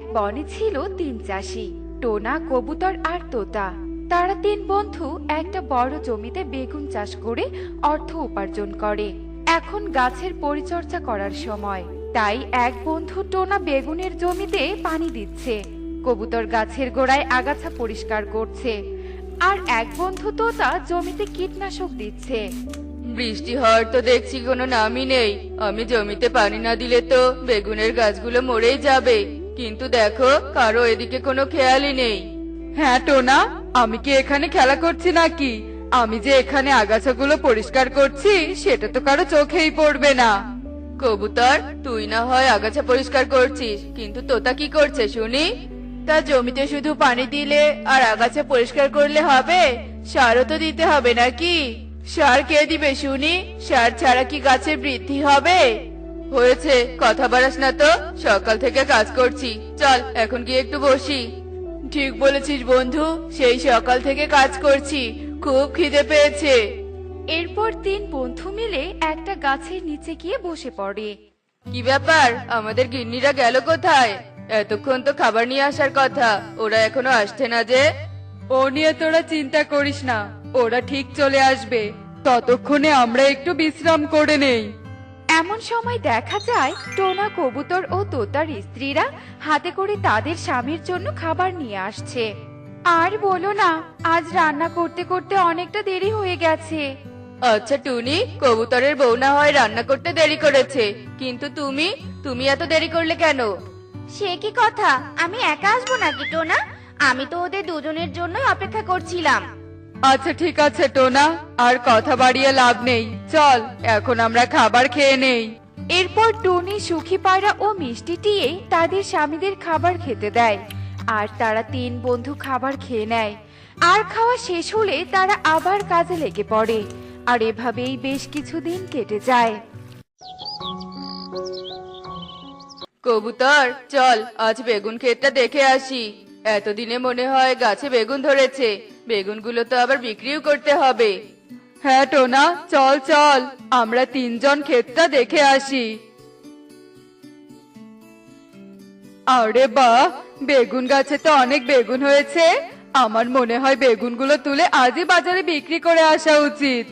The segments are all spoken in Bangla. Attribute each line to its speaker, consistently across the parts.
Speaker 1: এক বনে ছিল তিন চাষি, টোনা, কবুতর আর তোতা। তারা তিন বন্ধু একটা বড় জমিতে বেগুন চাষ করে অর্থ উপার্জন করে। এখন গাছের পরিচর্যা করার সময়, তাই এক বন্ধু টোনা বেগুনের জমিতে পানি দিচ্ছে, কবুতর গাছের গোড়ায় আগাছা পরিষ্কার করছে, আর এক বন্ধু তোতা জমিতে কীটনাশক দিচ্ছে।
Speaker 2: বৃষ্টি হওয়ার তো দেখছি কোনো নামই নেই। আমি জমিতে পানি না দিলে তো বেগুনের গাছগুলো মরেই যাবে। কিন্তু দেখো, কারো এদিকে কোনো খেয়ালই নেই।
Speaker 3: হ্যাঁ টোনা, আমি কি এখানে খেলা করছি নাকি? আমি যে এখানে আগাছাগুলো পরিষ্কার করছি সেটা তো কারো চোখেই পড়বে না।
Speaker 2: কবুতর, তুই না হয় আগাছা পরিষ্কার করছিস, কিন্তু তোতা কি করছে শুনি? তা জমিতে শুধু পানি দিলে আর আগাছা পরিষ্কার করলে হবে? সারও তো দিতে হবে নাকি? সার কে দিবে শুনি? সার ছাড়া কি গাছের বৃদ্ধি হবে? হয়েছে, কথা বাড়াস না তো। সকাল থেকে কাজ করছি, চল এখন গিয়ে একটু বসি। ঠিক বলেছিস বন্ধু, সেই সকাল থেকে কাজ করছি, খুব খিদে পেয়েছে।
Speaker 1: এরপর তিন বন্ধু মিলে একটা গাছের নিচে গিয়ে বসে পড়ে।
Speaker 2: কি ব্যাপার, আমাদের গিন্নিরা গেল কোথায়? এতক্ষণ তো খাবার নিয়ে আসার কথা, ওরা এখনো আসছে না যে?
Speaker 3: ও নিয়ে তোরা চিন্তা করিস না, ওরা ঠিক চলে আসবে। ততক্ষণে আমরা একটু বিশ্রাম করে নেই।
Speaker 1: এমন সময় দেখা যায় টোনা, কবুতর ও তোতার স্ত্রীরা হাতে করে তাদের স্বামীর জন্য খাবার নিয়ে আসছে। আর বলো না, আজ রান্না করতে করতে অনেকটা দেরি হয়ে গেছে।
Speaker 2: আচ্ছা টুনি, কবুতরের বউ না হয় রান্না করতে দেরি করেছে, কিন্তু তুমি তুমি এত দেরি করলে কেন?
Speaker 4: সে কি কথা, আমি একা আসবো নাকি টোনা? আমি তো ওদের দুজনের জন্যই অপেক্ষা করছিলাম।
Speaker 3: আচ্ছা ঠিক আছে টোনা, আর কথা বাড়িয়ে লাভ নেই, চল এখন আমরা খাবার খেয়ে নেই।
Speaker 1: এরপর টুনি, সুখী পায়রা ও মিষ্টি টিয়ে তাদের স্বামীদের খাবার খেতে দেয়, আর তারা তিন বন্ধু খাবার খেয়ে নেয়। আর খাওয়া শেষ হলে তারা আবার কাজে লেগে পড়ে, আর এভাবেই বেশ কিছুদিন কেটে যায়।
Speaker 2: কবুতর, চল আজ বেগুন ক্ষেতটা দেখে আসি। এতদিনে মনে হয় গাছে বেগুন ধরেছে, বেগুনগুলো তো আবার বিক্রিও করতে হবে।
Speaker 3: হ্যাঁ টোনা, চল চল, আমরা তিনজন ক্ষেতটা দেখে আসি। আরে বাহ, বেগুন গাছে তো অনেক বেগুন হয়েছে। আমার মনে হয় বেগুনগুলো তুলে আজই বাজারে বিক্রি করে আসা উচিত।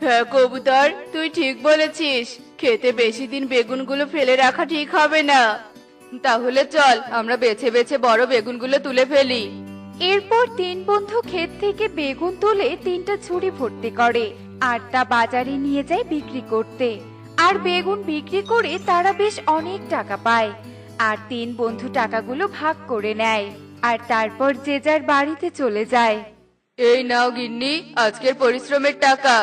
Speaker 2: হ্যাঁ কবুতর, তুই ঠিক বলেছিস, খেতে বেশি দিন বেগুনগুলো ফেলে রাখা ঠিক হবে না। তাহলে চল আমরা বেছে বেছে বড় বেগুনগুলো তুলে ফেলি।
Speaker 1: এরপর তিন বন্ধু ক্ষেত থেকে বেগুন তুলে তিনটা ঝুড়ি ভর্তি করে, আর তা বাজারে নিয়ে যায় বিক্রি করতে। আর বেগুন বিক্রি করে তারা বেশ অনেক টাকা পায়। আর তিন বন্ধু টাকাগুলো ভাগ করে নেয়, আর তারপর যে যার বাড়িতে চলে যায়।
Speaker 2: এই নাও গিন্নি, আজকের পরিশ্রমের টাকা।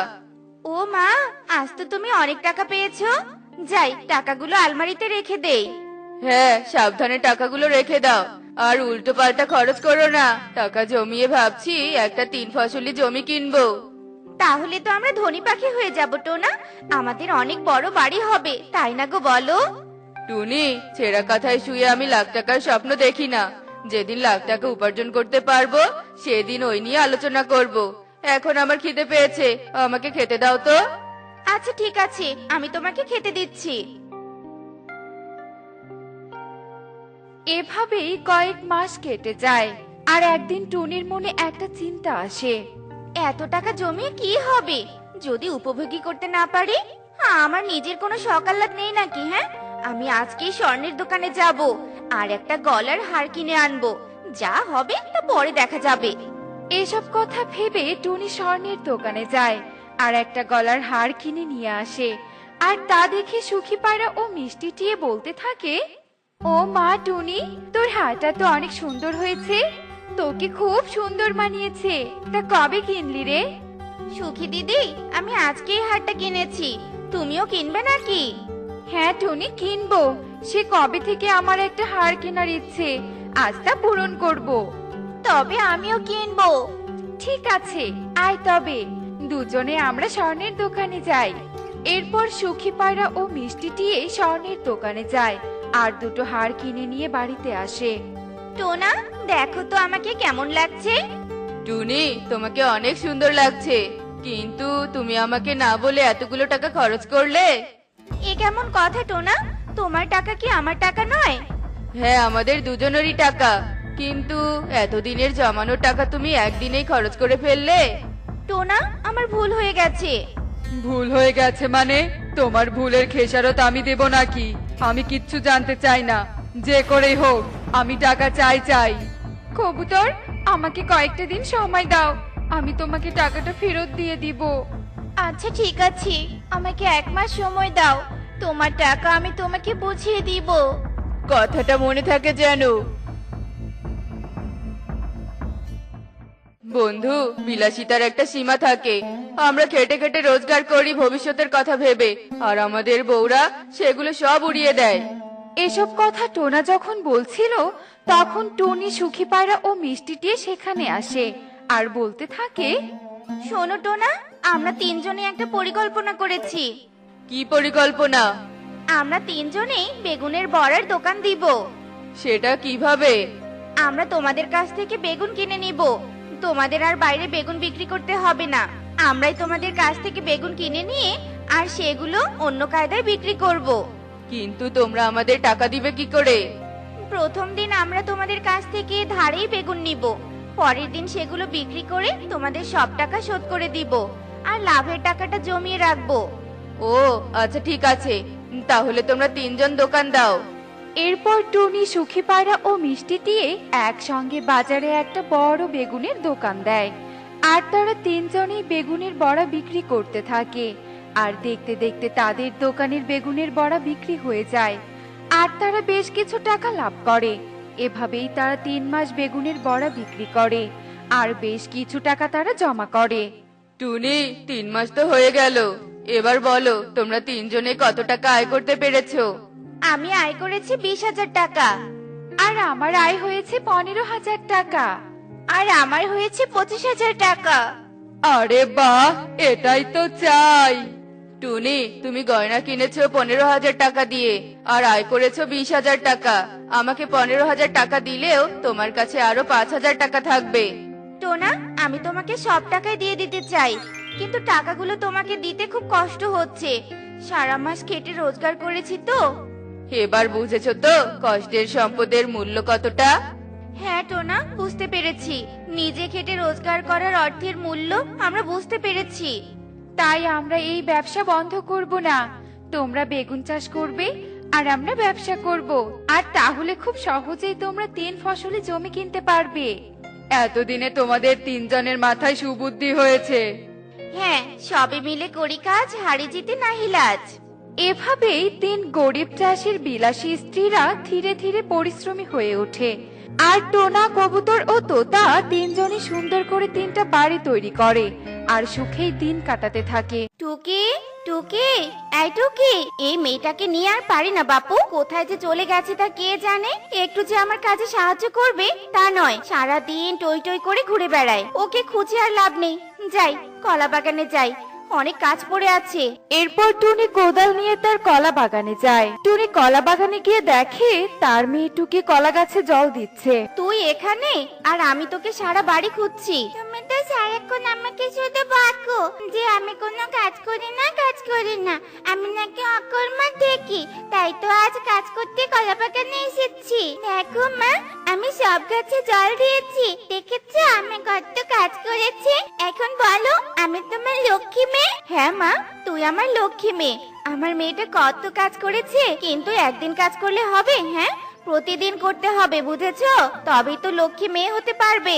Speaker 4: ও মা, আজ তো তুমি অনেক টাকা পেয়েছো। যাই, টাকাগুলো আলমারিতে রেখে দেই।
Speaker 2: হ্যাঁ, সাবধানে টাকাগুলো রেখে দাও, আর উল্টো পাল্টা খরচ করো না। টাকা জমিয়ে ভাবছি একটা 3 ফসলি জমি কিনবো।
Speaker 4: তাহলে তো আমরা ধনী পাখি হয়ে যাব টোনা, আমাদের অনেক বড় বাড়ি হবে, তাই না গো বলো?
Speaker 2: টুনি, ছেঁড়া কাঁথায় শুয়ে আমি লাখ টাকার স্বপ্ন দেখি না। যেদিন লাখ টাকা উপার্জন করতে পারবো সেদিন ওই নিয়ে আলোচনা করব। এখন আমার খিদে পেয়েছে, আমাকে খেতে দাও তো।
Speaker 4: আচ্ছা ঠিক আছে, আমি তোমাকে খেতে দিচ্ছি।
Speaker 1: এভাবেই কয়েক মাস কেটে যায়, আর একদিন টুনির মনে একটা চিন্তা আসে।
Speaker 4: এত টাকা জমিয়ে কি হবে যদি উপভোগী করতে না পারি? আমার নিজের কোনো শখ আহ্লাদ নেই নাকি? হ্যাঁ, আমি আজকেই স্বর্ণের দোকানে যাব আর একটা গলার হার কিনে আনবো। যা হবে তা পরে দেখা যাবে।
Speaker 1: এসব কথা ভেবে টুনি স্বর্ণের দোকানে যায় আর একটা গলার হার কিনে নিয়ে আসে। আর তা দেখে সুখী পায়রা ও মিষ্টি টিয়ে বলতে থাকে, ও মা টুনি, তোর হারটা তো অনেক সুন্দর হয়েছে, তোকে খুব সুন্দর মানিয়েছে। তা কবে কিনলি রে?
Speaker 4: সুখী দিদি, আমি আজকে এই হারটা কিনেছি, তুমিও কিনবে নাকি?
Speaker 1: হ্যাঁ টুনি, কিনবো। সে কবে থেকে আমার একটা হার কেনার ইচ্ছে, আজ তা পূরণ করব।
Speaker 4: তবে আমিও কিনবো।
Speaker 1: ঠিক আছে, আয় তবে দুজনে আমরা স্বর্ণের দোকানে যাই। এরপর সুখী পায়রা ও মিষ্টি টিয়ে স্বর্ণের দোকানে যায় আর দুটো হার কিনে নিয়ে বাড়িতে আসে।
Speaker 4: টোনা, দেখো তো আমাকে কেমন লাগছে।
Speaker 2: টুনি, তোমাকে অনেক সুন্দর লাগছে, কিন্তু তুমি আমাকে না বলে এতগুলো টাকা খরচ করলে।
Speaker 4: এ কেমন কথা টোনা, তোমার টাকা কি আমার টাকা নয়?
Speaker 2: হ্যাঁ, আমাদের দুজনেরই টাকা, কিন্তু এতদিনের জমানো টাকা তুমি একদিনেই খরচ করে ফেললে।
Speaker 4: টোনা, আমার ভুল হয়ে গেছে।
Speaker 3: ভুল হয়ে গেছে মানে? তোমার ভুলের খেসারত আমি দেব নাকি? আমি কিচ্ছু জানতে চাই না, যে করেই হোক আমি টাকা চাই।
Speaker 1: কবুতর, আমাকে কয়েকটা দিন সময় দাও, আমি তোমাকে টাকাটা ফেরত দিয়ে দিব।
Speaker 4: আচ্ছা ঠিক আছে, আমাকে 1 মাস সময় দাও, তোমার টাকা আমি তোমাকে বুঝিয়ে দিব।
Speaker 2: কথাটা মনে থাকে যেন। বন্ধু, বিলাসিতার একটা সীমা থাকে। আমরা খেটে খেটে রোজগার করি ভবিষ্যতের কথা ভেবে, আর আমাদের বউরা সেগুলো সব উড়িয়ে দেয়।
Speaker 1: এসব কথা টোনা যখন বলছিল, তখন টুনি, সুখী পায়রা ও মিষ্টিটিয়ে সেখানে আসে আর বলতে থাকে,
Speaker 4: শোনো টোনা, আমরা 3 জনে একটা পরিকল্পনা করেছি।
Speaker 2: কি পরিকল্পনা?
Speaker 4: আমরা 3 জনেই বেগুনের বড়ার দোকান দিব।
Speaker 2: সেটা কিভাবে?
Speaker 4: আমরা তোমাদের কাছ থেকে বেগুন কিনে নিব, তোমাদের আর বাইরে বেগুন বিক্রি করতে হবে না। আমরাই তোমাদের কাছ থেকে বেগুন কিনে নিয়ে আর সেগুলো অন্য কায়দায় বিক্রি করব।
Speaker 2: কিন্তু তোমরা আমাদের টাকা দিবে কি করে?
Speaker 4: প্রথম দিন আমরা তোমাদের কাছ থেকে ধারেই বেগুন নিব, পরের দিন সেগুলো বিক্রি করে তোমাদের সব টাকা শোধ করে দিব, আর লাভের টাকাটা জমিয়ে রাখবো।
Speaker 2: ও আচ্ছা, ঠিক আছে, তাহলে তোমরা 3 জন দোকান দাও।
Speaker 1: এরপর টুনি, সুখী পায়রা ও মিষ্টিটিয়ে একসঙ্গে বাজারে একটা বড় বেগুনের দোকান দেয়, আর তারা 3 জনেই বেগুনের বড়া বিক্রি করতে থাকে। আর দেখতে দেখতে তাদের দোকানের বেগুনের বড়া বিক্রি হয়ে যায়, আর তারা বেশ কিছু টাকা লাভ করে। এভাবেই তারা 3 মাস বেগুনের বড়া বিক্রি করে, আর বেশ কিছু টাকা তারা জমা করে।
Speaker 2: টুনি, 3 মাস তো হয়ে গেল, এবার বলো তোমরা 3 জনে কত টাকা আয় করতে পেরেছো?
Speaker 4: আমি আয় করেছি 20,000 টাকা।
Speaker 1: আর আমার আয় হয়েছে 15,000 টাকা।
Speaker 4: আর আমার হয়েছে 25,000 টাকা।
Speaker 3: আরে বাহ, এটাই তো চাই।
Speaker 2: টুনি, তুমি গয়না কিনেছো 15,000 টাকা দিয়ে, আর আয় করেছো 20,000 টাকা। আমাকে 15,000 টাকা দিলেও তোমার কাছে আরো 5,000 টাকা থাকবে।
Speaker 4: টোনা, আমি তোমাকে সব টাকাই দিয়ে দিতে চাই, কিন্তু টাকাগুলো তোমাকে দিতে খুব কষ্ট হচ্ছে। সারা মাস খেটে রোজগার করেছি তো।
Speaker 2: এবার বুঝেছো তো কষ্টের সম্পদের মূল্য কতটা?
Speaker 4: হ্যাঁ টোনা, বুঝতে পেরেছি। নিজে খেটে রোজগার করার অর্থের মূল্য আমরা বুঝতে পেরেছি।
Speaker 1: তাই আমরা এই ব্যবসা বন্ধ করব না। তোমরা বেগুন চাষ করবে আর আমরা ব্যবসা করব, আর তাহলে খুব সহজেই তোমরা 3 ফসলি জমি কিনতে পারবে।
Speaker 3: এতদিনে তোমাদের 3 জনের মাথায় সুবুদ্ধি হয়েছে।
Speaker 4: হ্যাঁ, সবে মিলে করি কাজ, হারি জিতে নাহি লাজ।
Speaker 1: এভাবেই 3 গরিব চাষির বিলাসী স্ত্রীরা ধীরে ধীরে পরিশ্রমী হয়ে ওঠে। আর টোনা, কবুতর ও তোতা 3 জনই সুন্দর করে 3টা বাড়ি তৈরি করে আর সুখেই দিন কাটাতে থাকে।
Speaker 4: টুকি, টুকি, এই টুকি, এই মেয়েটাকে নিয়ে আর পারি না বাপু। কোথায় যে চলে গেছে তা কে জানে। একটু যে আমার কাজে সাহায্য করবে তা নয়, সারা দিন টই টই করে ঘুরে বেড়ায়। ওকে খুঁজে আর লাভ নেই। যাই, কলা বাগানে যাই, অনেক কাজ পড়ে আছে।
Speaker 1: এরপর টুনি কোদাল নিয়ে তার কলা বাগানে যায়। টুনি কলা বাগানে গিয়ে দেখে তার মেয়ে টুকি কলা গাছে জল দিচ্ছে।
Speaker 4: তুই এখানে, আর আমি তোকে সারা বাড়ি খুঁজছি। তুমি তো সারাক্ষণ আমাকে শুধু বকো যে আমি কোনো কাজ করি না, আমি নাকি অকর্মা দেখি। তাই তো আজ কাজ করতে কলা বাগানে এসেছি। দেখো মা, আমি সব গাছে জল দিয়েছি, দেখেছো আমি কত কাজ করেছি। এখন বলো, আমি তোমার লক্ষ্মী মেয়ে? হ্যাঁ মা, তুই আমার লক্ষ্মী মেয়ে। আমার মেয়েটা কত কাজ করেছে, কিন্তু একদিন কাজ করলে হবে? হ্যাঁ, প্রতিদিন করতে হবে, বুঝেছো? তবেই তো লক্ষ্মী মেয়ে হতে পারবে।